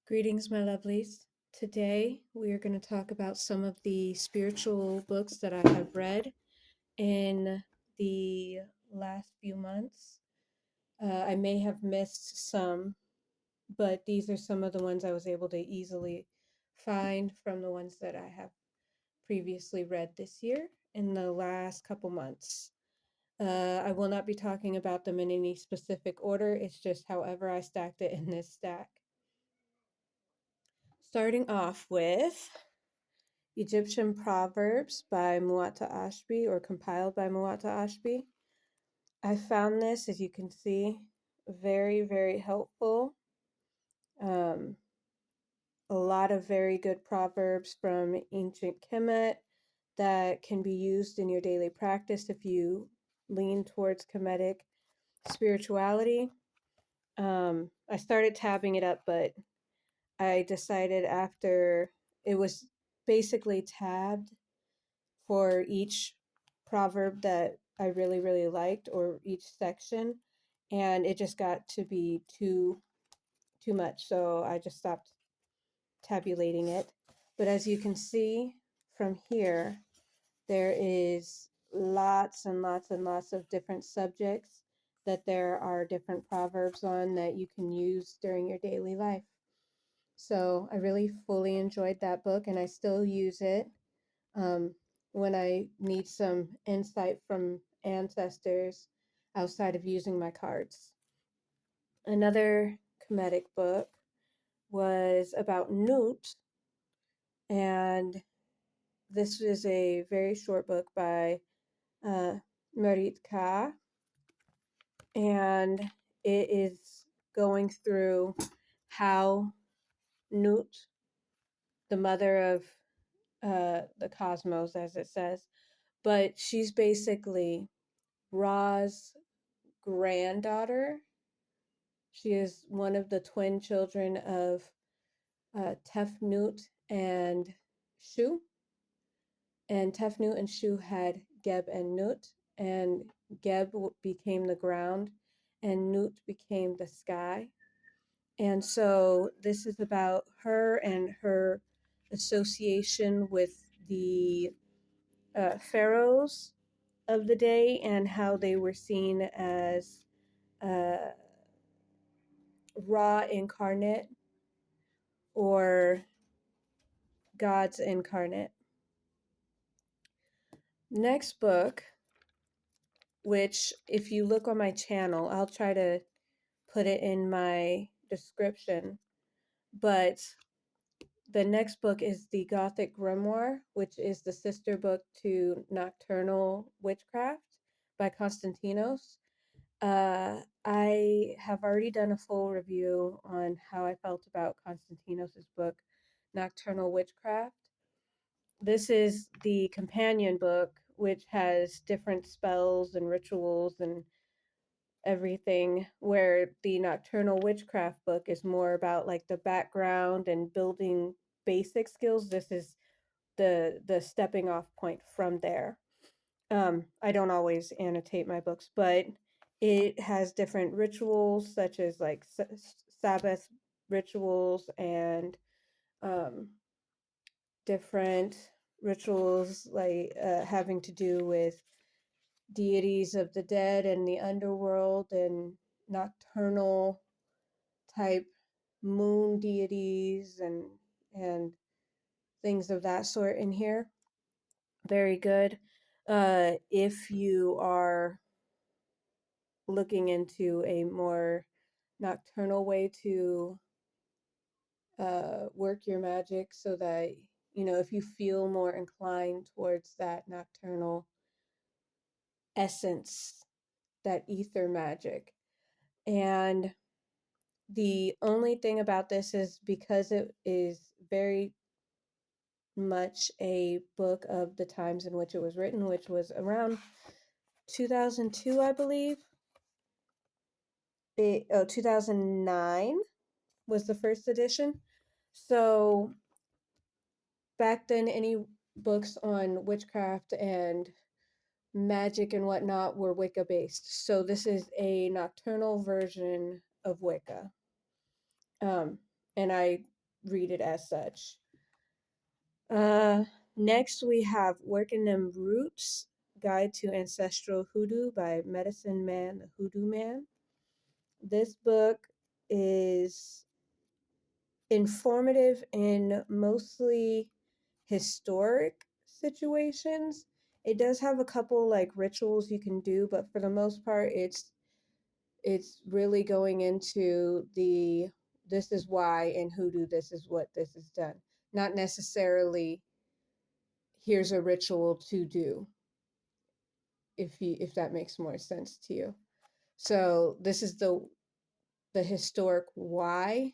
Greetings, my lovelies. Today we are going to talk about some of the spiritual books that I have read in the last few months. I may have missed some, but these are some of the ones I was able to easily find from the ones that I have previously read this year in the last couple months. I will not be talking about them in any specific order, it's just however I stacked it in this stack. Starting off with Egyptian Proverbs by Muatta Ashby, or compiled by Muatta Ashby. I found this, as you can see, very, very helpful. Um, a lot of very good proverbs from ancient Kemet that can be used in your daily practice if you lean towards Kemetic spirituality. I started tabbing it up, but I decided after it was basically tabbed for each proverb that I really, really liked, or each section, and it just got to be too much. So I just stopped tabulating it. But as you can see from here, there is lots and lots and lots of different subjects that there are different proverbs on that you can use during your daily life. So I really fully enjoyed that book and I still use it um, when I need some insight from ancestors outside of using my cards. Another Kemetic book was about Newt, and this is a very short book by Merit Ka, and it is going through how Newt, the mother of the cosmos, as it says, but she's basically Ra's granddaughter. She is one of the twin children of Tefnut and Shu. And Tefnut and Shu had Geb and Nut, and Geb became the ground, and Nut became the sky. And so this is about her and her association with the pharaohs of the day and how they were seen as uh, Ra incarnate or God's incarnate. Next book, which if you look on my channel, I'll try to put it in my description, but the next book is the Gothic Grimoire, which is the sister book to Nocturnal Witchcraft by Constantinos. I have already done a full review on how I felt about Constantinos' book, Nocturnal Witchcraft. This is the companion book, which has different spells and rituals and everything, where the Nocturnal Witchcraft book is more about like the background and building basic skills. This is the stepping off point from there. I don't always annotate my books, but it has different rituals such as like Sabbath rituals and um, different rituals like having to do with deities of the dead and the underworld and nocturnal type moon deities and things of that sort in here. Very good. If you are looking into a more nocturnal way to work your magic so that, you know, if you feel more inclined towards that nocturnal essence, that ether magic. And the only thing about this is because it is very much a book of the times in which it was written, which was around 2002, I believe. 2009 was the first edition. So back then, any books on witchcraft and magic and whatnot were Wicca based. So this is a nocturnal version of Wicca. And I read it as such. Uh, Next we have Working Them Roots, Guide to Ancestral Hoodoo by Medicine Man, the Hoodoo Man. This book is informative in mostly historic situations. It does have a couple like rituals you can do, but for the most part it's really going into the this is why in hoodoo this is what this is done. Not necessarily here's a ritual to do, if that makes more sense to you. So this is the historic why,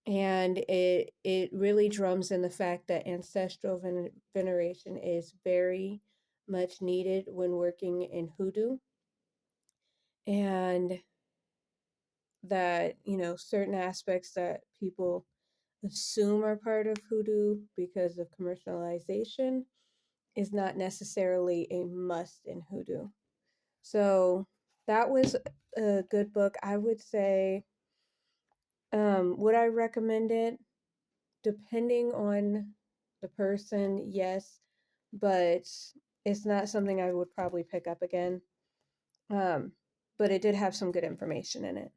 and it really drums in the fact that ancestral veneration is very much needed when working in hoodoo, and that certain aspects that people assume are part of hoodoo because of commercialization is not necessarily a must in hoodoo. So that was a good book. I would say, would I recommend it? Depending on the person, yes, but it's not something I would probably pick up again. Um, but it did have some good information in it.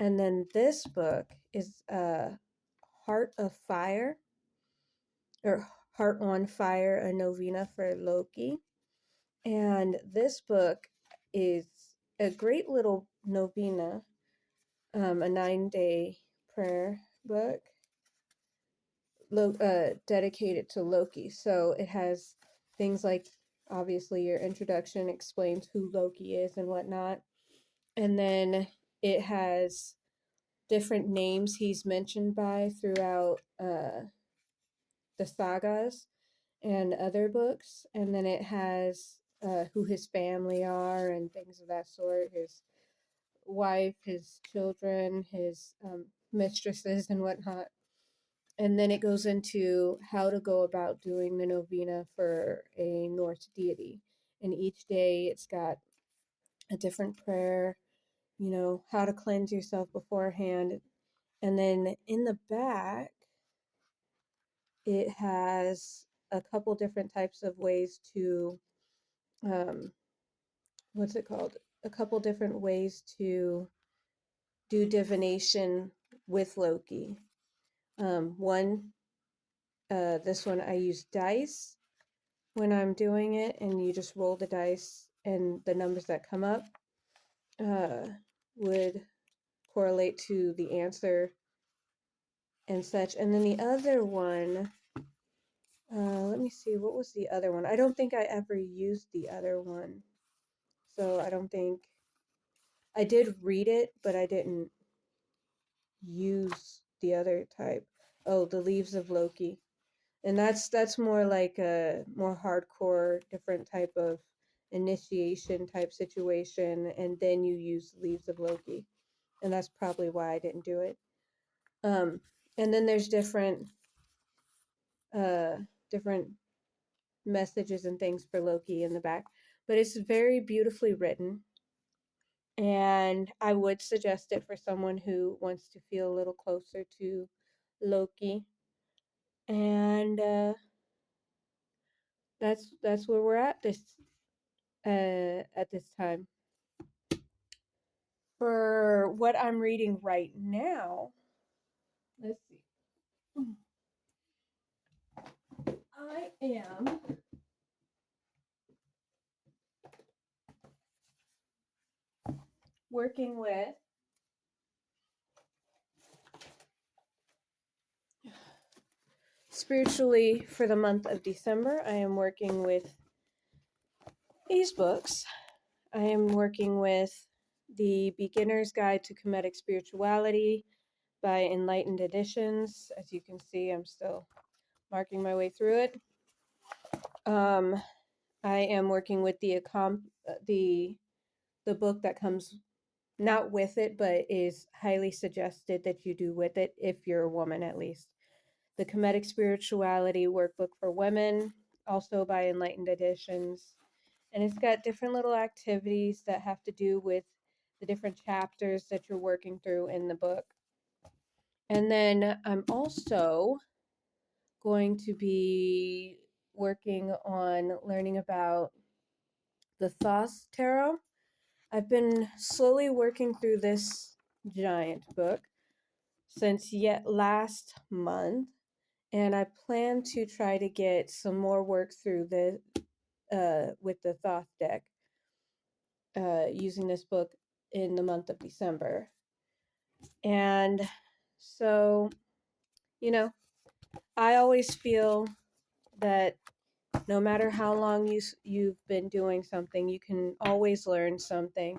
And then this book is Heart of Fire, or Heart on Fire, a novena for Loki. And this book is a great little novena, a 9-day prayer book dedicated to Loki. So it has things like, obviously, your introduction explains who Loki is and whatnot. And then it has different names he's mentioned by throughout the sagas and other books. And then it has who his family are and things of that sort, his wife, his children, his mistresses, and whatnot. And then it goes into how to go about doing the novena for a Norse deity. And each day it's got a different prayer, how to cleanse yourself beforehand. And then in the back, it has a couple different types of ways to, um, what's it called? A couple different ways to do divination with Loki. This one I use dice when I'm doing it, and you just roll the dice, and the numbers that come up uh, would correlate to the answer and such. And then the other one, let me see, what was the other one? I don't think I ever used the other one. So I don't think I did read it, but I didn't use the other type. Oh, the Leaves of Loki. And that's more like a more hardcore, different type of initiation type situation, and then you use Leaves of Loki, and that's probably why I didn't do it. And then there's uh different messages and things for Loki in the back, but it's very beautifully written, and I would suggest it for someone who wants to feel a little closer to Loki. And that's where we're at this time. For what I'm reading right now, let's see. I am working with spiritually for the month of December. I am working with these books. I am working with The Beginner's Guide to Kemetic Spirituality by Enlightened Editions. As you can see, I'm still marking my way through it. I am working with the book that comes not with it, but is highly suggested that you do with it if you're a woman, at least. The Kemetic Spirituality Workbook for Women, also by Enlightened Editions. And it's got different little activities that have to do with the different chapters that you're working through in the book. And then I'm also going to be working on learning about the Thoth Tarot. I've been slowly working through this giant book since yet last month, and I plan to try to get some more work through the with the Thoth deck using this book in the month of December. And so, you know, I always feel that no matter how long you've been doing something, you can always learn something.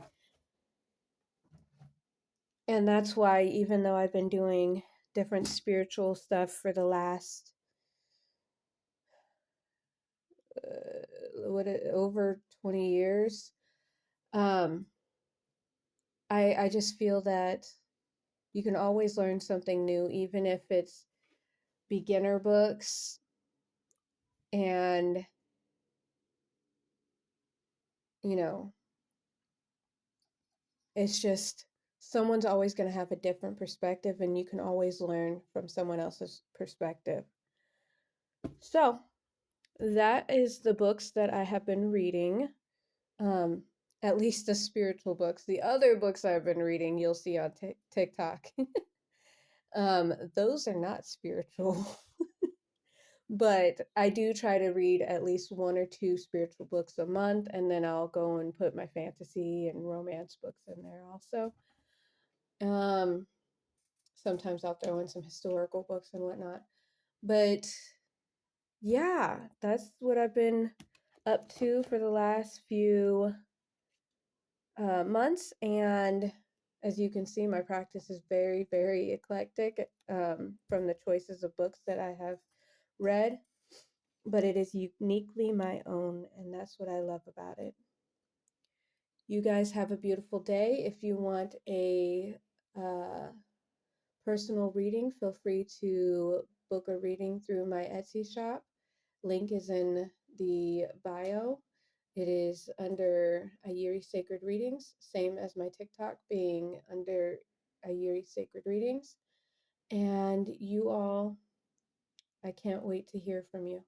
And that's why, even though I've been doing different spiritual stuff for the last over 20 years, um, I just feel that you can always learn something new, even if it's beginner books. And, you know, it's just someone's always going to have a different perspective, and you can always learn from someone else's perspective. So, that is the books that I have been reading. Um, at least the spiritual books. The other books I've been reading, you'll see on TikTok. Those are not spiritual. But I do try to read at least one or two spiritual books a month, and then I'll go and put my fantasy and romance books in there also. Um, Sometimes I'll throw in some historical books and whatnot. But yeah, that's what I've been up to for the last few months. And as you can see, my practice is very, very eclectic from the choices of books that I have read, but it is uniquely my own, and that's what I love about it. You guys have a beautiful day. If you want a personal reading, feel free to book a reading through my Etsy shop. Link is in the bio. It is under Ayiri Sacred Readings, same as my TikTok being under Ayiri Sacred Readings. And you all, I can't wait to hear from you.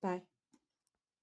Bye.